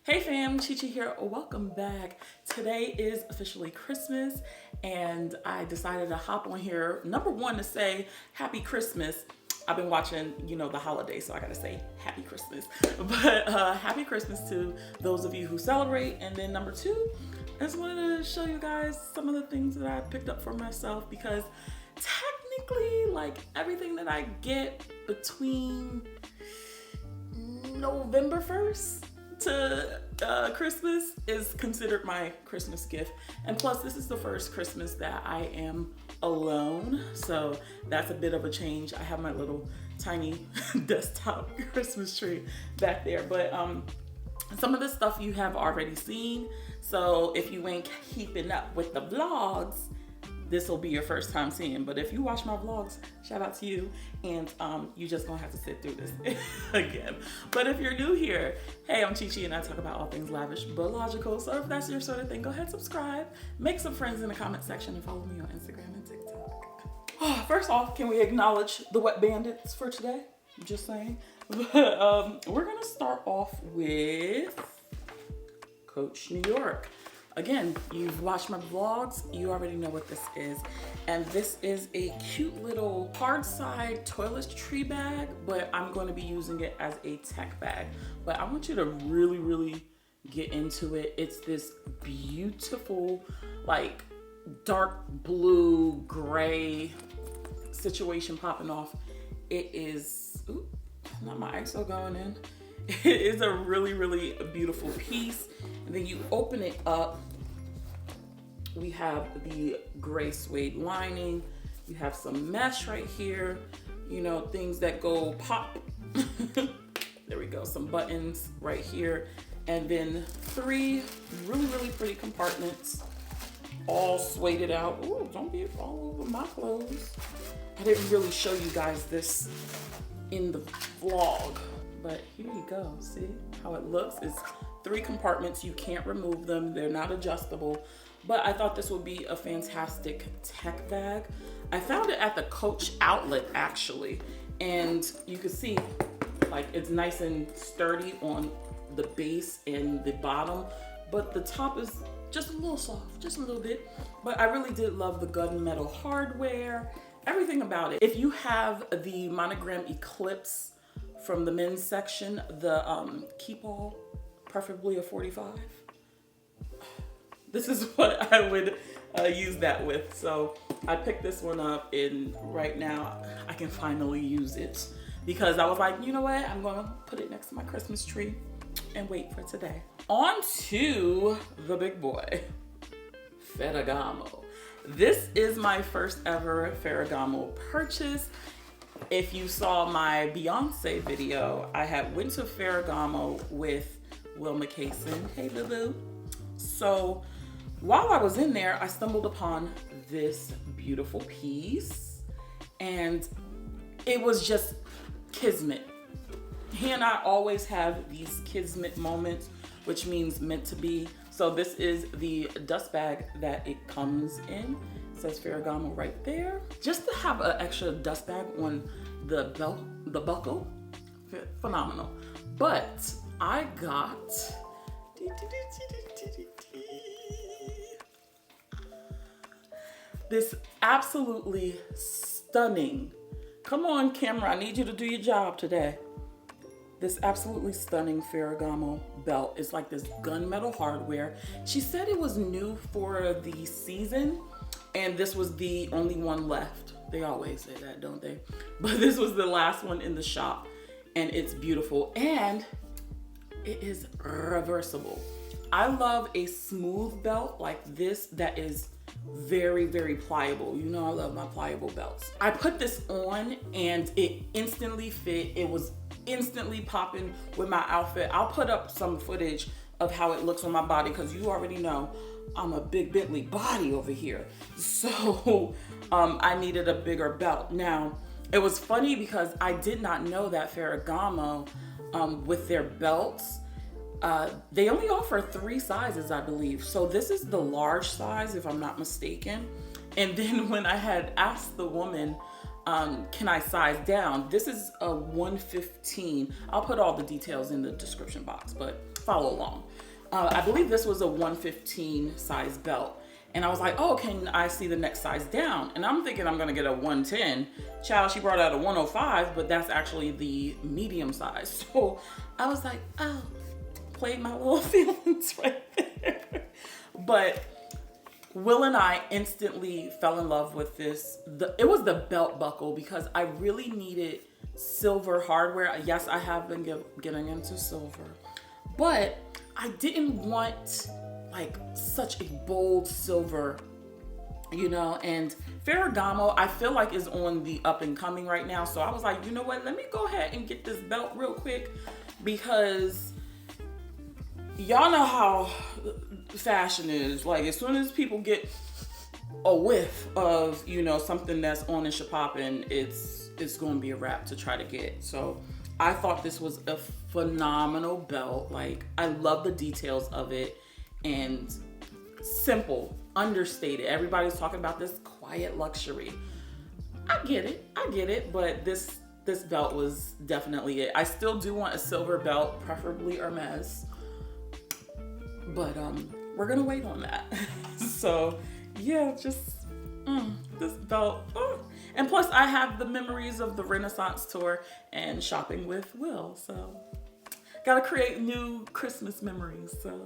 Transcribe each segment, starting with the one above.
Hey fam, Chichi here. Welcome back. Today is officially Christmas and I decided to hop on here, number one, to say happy Christmas. I've been watching, the holidays, so I gotta say happy Christmas. But happy Christmas to those of you who celebrate. And then number two, I just wanted to show you guys some of the things that I picked up for myself, because technically, like, everything that I get between November 1st to Christmas is considered my Christmas gift. And plus, this is the first Christmas that I am alone, so that's a bit of a change. I have my little tiny desktop Christmas tree back there, but some of the stuff you have already seen, so if you ain't keeping up with the vlogs, this will be your first time seeing. But if you watch my vlogs, shout out to you, and you just gonna have to sit through this again. But if you're new here, hey, I'm Chichi and I talk about all things lavish but logical. So if that's your sort of thing, go ahead, subscribe, make some friends in the comment section, and follow me on Instagram and TikTok. First off, can we acknowledge the wet bandits for today? Just saying. But we're gonna start off with Coach New York. Again, you've watched my vlogs, you already know what this is. And this is a cute little hard side toiletry bag, but I'm going to be using it as a tech bag. But I want you to really, really get into it. It's this beautiful, like, dark blue, gray situation popping off. It is, ooh, not my ISO going in. It is a really, really beautiful piece. And then you open it up. We have the gray suede lining. You have some mesh right here. Things that go pop. There we go. Some buttons right here. And then 3 really, really pretty compartments, all sueded out. Ooh, don't be all over my clothes. I didn't really show you guys this in the vlog, but here you go. See how it looks? It's 3 compartments. You can't remove them. They're not adjustable. But I thought this would be a fantastic tech bag. I found it at the Coach outlet, actually. And you can see, like, it's nice and sturdy on the base and the bottom. But the top is just a little soft, just a little bit. But I really did love the gunmetal hardware, everything about it. If you have the monogram Eclipse from the men's section, the keep all, preferably a 45. This is what I would use that with. So I picked this one up, and right now I can finally use it, because I was like, you know what? I'm gonna put it next to my Christmas tree and wait for today. On to the big boy, Ferragamo. This is my first ever Ferragamo purchase. If you saw my Beyonce video, I had went to Ferragamo with Wilma Kaysen. Hey, boo-boo. So while I was in there, I stumbled upon this beautiful piece, and it was just kismet. He and I always have these kismet moments, which means meant to be. So this is the dust bag that it comes in. It says Ferragamo right there. Just to have an extra dust bag on the belt, the buckle, phenomenal. But I got this absolutely stunning, come on camera, I need you to do your job today. This absolutely stunning Ferragamo belt. It's like this gunmetal hardware. She said it was new for the season, and this was the only one left. They always say that, don't they? But this was the last one in the shop, and it's beautiful, and it is reversible. I love a smooth belt like this that is very, very pliable. I love my pliable belts. I put this on and it instantly fit. It was instantly popping with my outfit. I'll put up some footage of how it looks on my body, because you already know I'm a big Bentley body over here. So I needed a bigger belt. Now, it was funny because I did not know that Ferragamo, with their belts, they only offer 3 sizes, I believe. So this is the large size, if I'm not mistaken. And then when I had asked the woman, can I size down? This is a 115. I'll put all the details in the description box, but follow along. I believe this was a 115 size belt. And I was like, oh, can I see the next size down? And I'm thinking I'm gonna get a 110. Child, she brought out a 105, but that's actually the medium size. So I was like, oh, played my little feelings right there. But Will and I instantly fell in love with this. It was the belt buckle because I really needed silver hardware. Yes, I have been getting into silver, but I didn't want like such a bold silver, you know, and Ferragamo I feel like is on the up and coming right now. So I was like, you know what, let me go ahead and get this belt real quick because y'all know how fashion is. Like as soon as people get a whiff of, you know, something that's on and popping, it's going to be a wrap to try to get. So I thought this was a phenomenal belt. Like I love the details of it and simple, understated. Everybody's talking about this quiet luxury. I get it, but this belt was definitely it. I still do want a silver belt, preferably Hermes, but we're gonna wait on that. So yeah, just this belt. And plus I have the memories of the Renaissance tour and shopping with Will, so gotta create new Christmas memories. So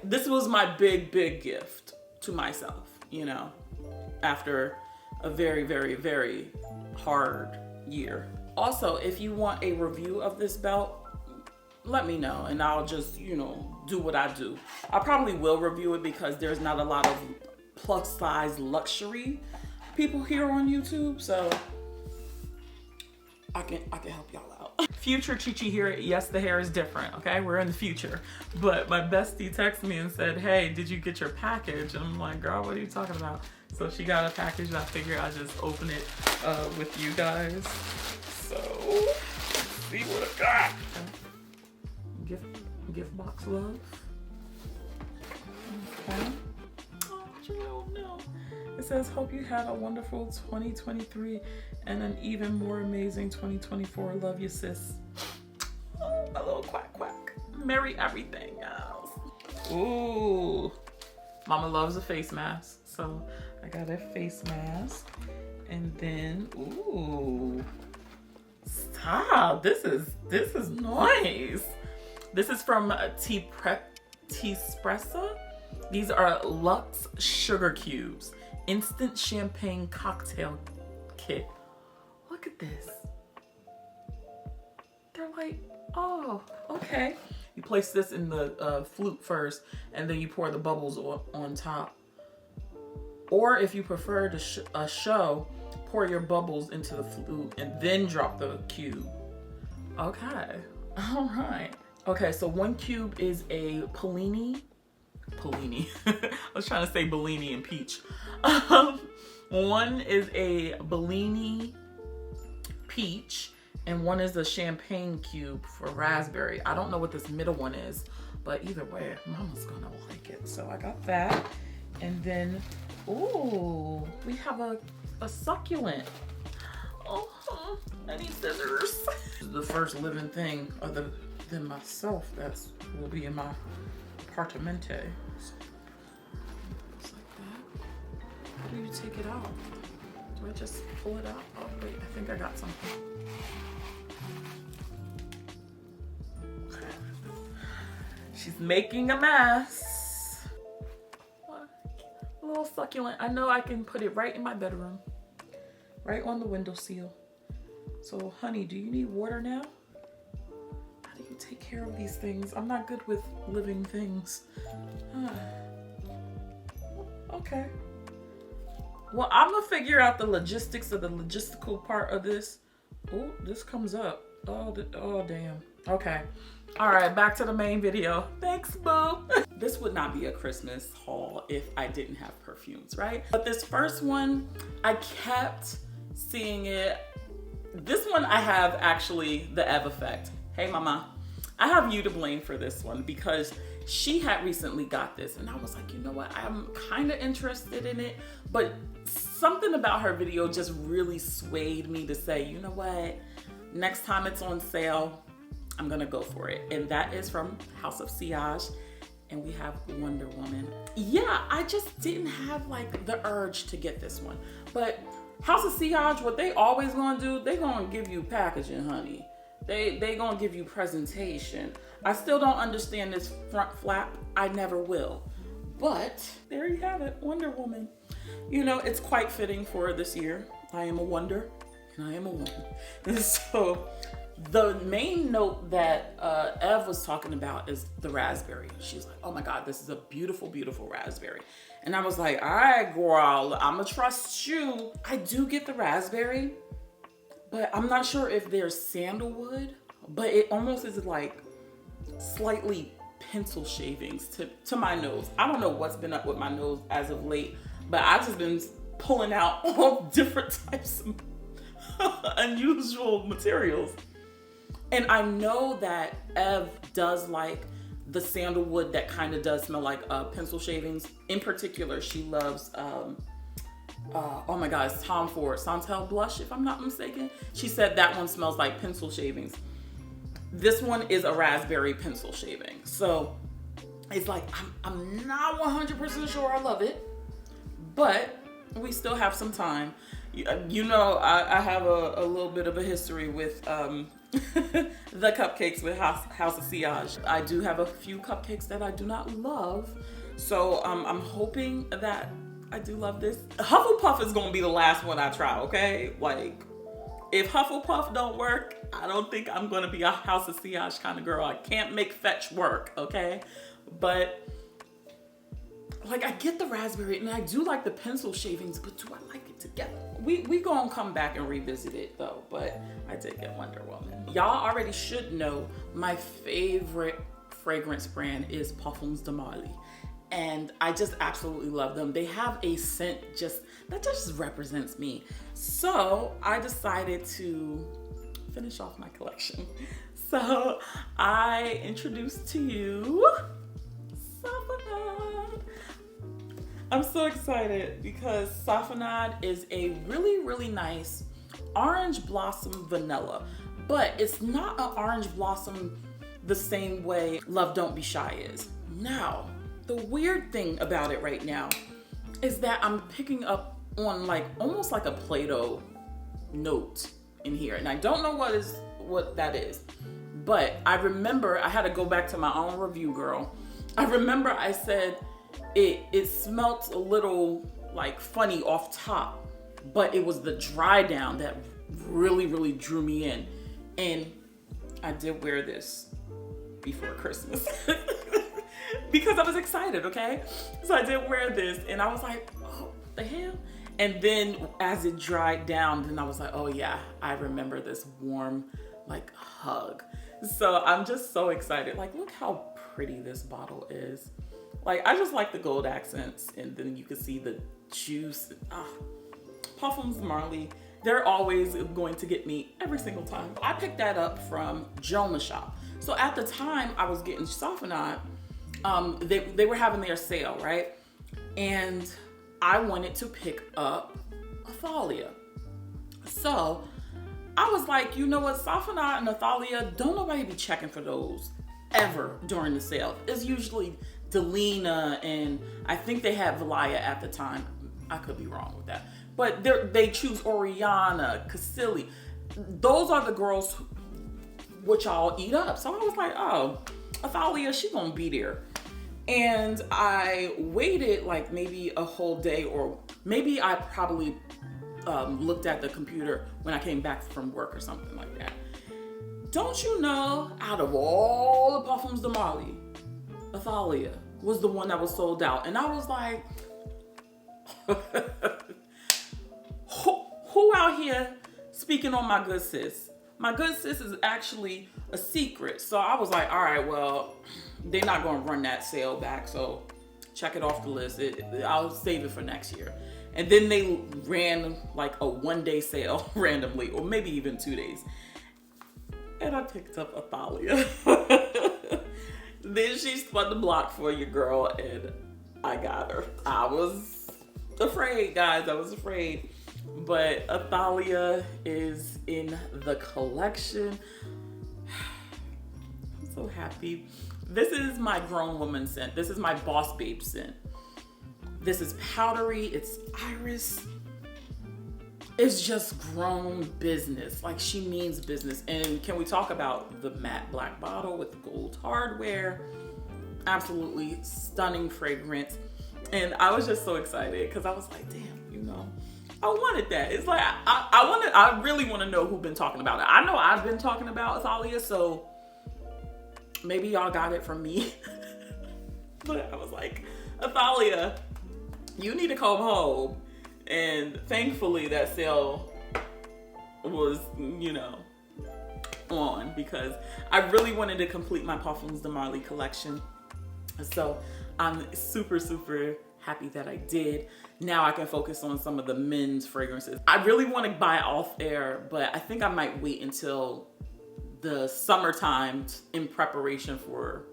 this was my big gift to myself, you know, after a very, very, very hard year. Also, if you want a review of this belt, let me know and I'll just, you know, do what I do. I probably will review it because there's not a lot of plus size luxury people here on YouTube, so I can help y'all out. Future Chichi here. Yes, the hair is different, okay? We're in the future. But my bestie texted me and said, hey, did you get your package? And I'm like, girl, what are you talking about? So she got a package and I figured I'd just open it with you guys. So, let's see what I got. Gift box love. Okay. Oh, you don't know. It says, hope you had a wonderful 2023 and an even more amazing 2024. Love you, sis. Oh, my little quack. Merry everything, else. Ooh. Mama loves a face mask. So I got a face mask. And then, ooh. Stop. This is nice. This is from T-Spressa. These are Luxe Sugar Cubes. Instant Champagne Cocktail Kit. Look at this. They're like, oh, okay. You place this in the flute first, and then you pour the bubbles on top. Or if you prefer a show, pour your bubbles into the flute and then drop the cube. Okay, all right. Okay, so one cube is a Pellini. I was trying to say Bellini and peach. One is a Bellini peach, and one is a champagne cube for raspberry. I don't know what this middle one is, but either way, Mama's gonna like it. So I got that. And then, ooh, we have a succulent. Oh, I need scissors. This is the first living thing other than myself that will be in my apartamente. So, looks like that. How do you take it out? Do I just pull it out? Oh wait, I think I got something. Okay. She's making a mess. What? A little succulent. I know I can put it right in my bedroom. Right on the windowsill. So honey, do you need water now? How do you take care of these things? I'm not good with living things. Okay. Well, I'm gonna figure out the logistics of the logistical part of this. Oh, this comes up. Oh, damn. Okay. All right, back to the main video. Thanks, boo. This would not be a Christmas haul if I didn't have perfumes, right? But this first one, I kept seeing it. This one I have actually the Eve effect. Hey, mama. I have you to blame for this one because she had recently got this and I was like, you know what? I'm kind of interested in it, but something about her video just really swayed me to say, you know what? Next time it's on sale, I'm gonna go for it. And that is from House of Sillage. And we have Wonder Woman. Yeah, I just didn't have like the urge to get this one. But House of Sillage, what they always gonna do, they gonna give you packaging, honey. They gonna give you presentation. I still don't understand this front flap. I never will. But there you have it, Wonder Woman. You know, it's quite fitting for this year. I am a wonder and I am a woman. So the main note that Ev was talking about is the raspberry. She's like, oh my God, this is a beautiful, beautiful raspberry. And I was like, all right, girl, I'ma trust you. I do get the raspberry, but I'm not sure if there's sandalwood, but it almost is like slightly pencil shavings to my nose. I don't know what's been up with my nose as of late, but I've just been pulling out all different types of unusual materials. And I know that Ev does like the sandalwood that kind of does smell like pencil shavings. In particular, she loves, oh my God, it's Tom Ford, Santal Blush, if I'm not mistaken. She said that one smells like pencil shavings. This one is a raspberry pencil shaving. So it's like, I'm not 100% sure I love it, but we still have some time. You know, I have a little bit of a history with the cupcakes with House of Sillage. I do have a few cupcakes that I do not love. So I'm hoping that I do love this. Hufflepuff is gonna be the last one I try, okay? Like, if Hufflepuff don't work, I don't think I'm gonna be a House of Sillage kind of girl. I can't make fetch work, okay? But like, I get the raspberry and I do like the pencil shavings, but do I like it together? We gonna come back and revisit it though, but I did get Wonder Woman. Y'all already should know my favorite fragrance brand is Parfums de Marly. And I just absolutely love them. They have a scent that just represents me. So I decided to finish off my collection. So I introduced to you Safanad. I'm so excited because Safanad is a really, really nice orange blossom vanilla, but it's not an orange blossom the same way Love Don't Be Shy is. Now, the weird thing about it right now is that I'm picking up on like almost like a Play-Doh note in here, and I don't know what that is, but I remember I had to go back to my own review, girl. I remember I said it smelt a little like funny off top, but it was the dry down that really, really drew me in. And I did wear this before Christmas because I was excited, okay? So I did wear this and I was like, oh, the hell? And then as it dried down, then I was like, oh yeah, I remember this warm like hug. So I'm just so excited. Like, look how pretty this bottle is. Like, I just like the gold accents, and then you can see the juice. Parfums de Marly, they're always going to get me every single time. I picked that up from Jonah Shop. So at the time I was getting Safanad, they were having their sale, right? And I wanted to pick up Athalia. So I was like, you know what, Safanad and Athalia, don't nobody be checking for those ever during the sale. It's usually Delina, and I think they had Valaya at the time. I could be wrong with that. But they choose Oriana, Casilli. Those are the girls which I'll eat up. So I was like, oh, Athalia, she gonna be there. And I waited like maybe a whole day, or maybe I probably looked at the computer when I came back from work or something like that. Don't you know, out of all the Parfums de Marly, Athalia was the one that was sold out. And I was like, who out here speaking on my good sis? My good sis is actually a secret. So I was like, all right, well, they're not going to run that sale back. So check it off the list. I'll save it for next year. And then they ran like a 1-day sale randomly, or maybe even 2 days. And I picked up Athalia. Then she spun the block for you, girl, and I got her. I was afraid, guys. I was afraid. But Athalia is in the collection. so happy. This is my grown woman scent. This is my boss babe scent. This is powdery, it's iris. It's just grown business. Like, she means business. And can we talk about the matte black bottle with the gold hardware? Absolutely stunning fragrance. And I was just so excited because I was like, damn, you know, I wanted that. It's like, I really want to know who's been talking about it. I know I've been talking about Thalia, so maybe y'all got it from me. But I was like, Thalia, you need to come home. And thankfully that sale was, you know, on, because I really wanted to complete my Parfums de Marly collection. So I'm super, super happy that I did. Now I can focus on some of the men's fragrances. I really want to buy off air, but I think I might wait until the summertime in preparation for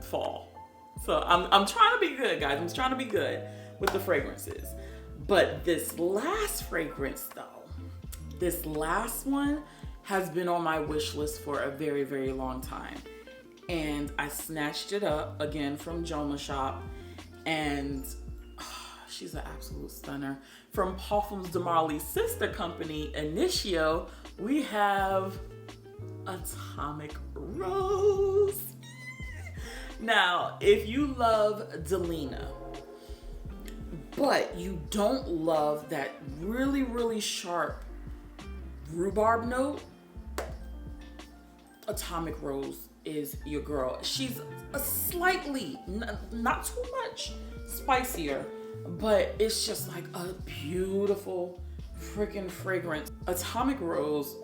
fall. So I'm trying to be good, guys. I'm trying to be good with the fragrances. But this last fragrance though, this last one has been on my wish list for a very, very long time. And I snatched it up again from Joma Shop, and she's an absolute stunner. From Parfums de Marly's sister company, Initio, we have Atomic Rose. Now, if you love Delina, but you don't love that really, really sharp rhubarb note, Atomic Rose is your girl. She's a slightly, not too much spicier, but it's just like a beautiful freaking fragrance. Atomic Rose,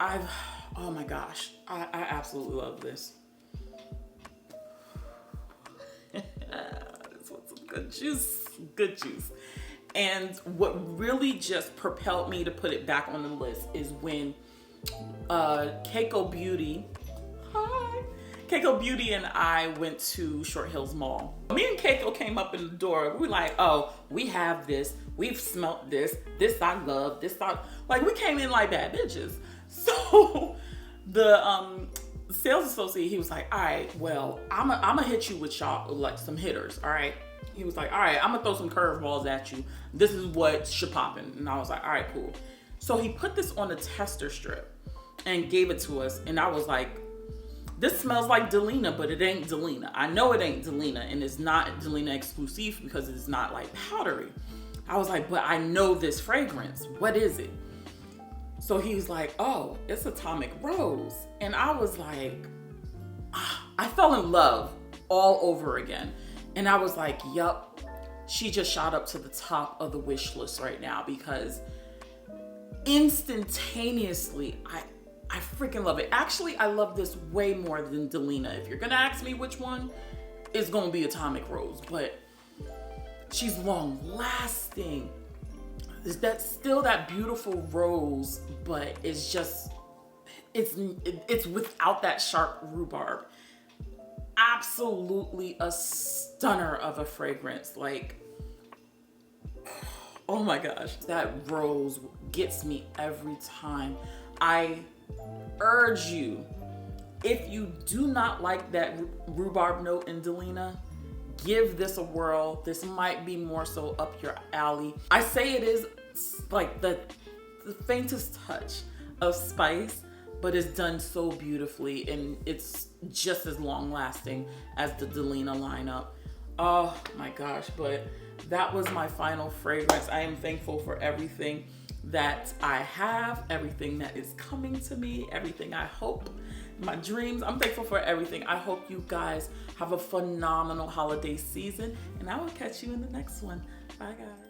oh my gosh, I absolutely love this. This one's some good juice, good juice. And what really just propelled me to put it back on the list is when Keiko Beauty and I went to Short Hills Mall. Me and Keiko came up in the door. We were like, oh, we have this. We've smelt this. This I love. This I like. We came in like bad bitches. So the sales associate, he was like, all right, well, I'm gonna hit you with y'all like some hitters. All right. He was like, all right, I'm gonna throw some curveballs at you. This is what should poppin'. And I was like, all right, cool. So he put this on a tester strip and gave it to us. And I was like, this smells like Delina, but it ain't Delina. I know it ain't Delina, and it's not Delina exclusive because it's not like powdery. I was like, but I know this fragrance. What is it? So he's like, oh, it's Atomic Rose. And I was like, I fell in love all over again. And I was like, yup, she just shot up to the top of the wish list right now, because instantaneously, I freaking love it. Actually, I love this way more than Delina. If you're gonna ask me which one, it's gonna be Atomic Rose, but she's long lasting. That's still that beautiful rose, but it's just, it's without that sharp rhubarb. Absolutely a stunner of a fragrance. Like, oh my gosh, that rose gets me every time. I urge you, if you do not like that rhubarb note in Delina, give this a whirl. This might be more so up your alley. I say it is like the faintest touch of spice, but it's done so beautifully, and it's just as long lasting as the Delina lineup. Oh my gosh, but that was my final fragrance. I am thankful for everything that I have, everything that is coming to me, everything I hope, my dreams. I'm thankful for everything. I hope you guys have a phenomenal holiday season, and I will catch you in the next one. Bye guys.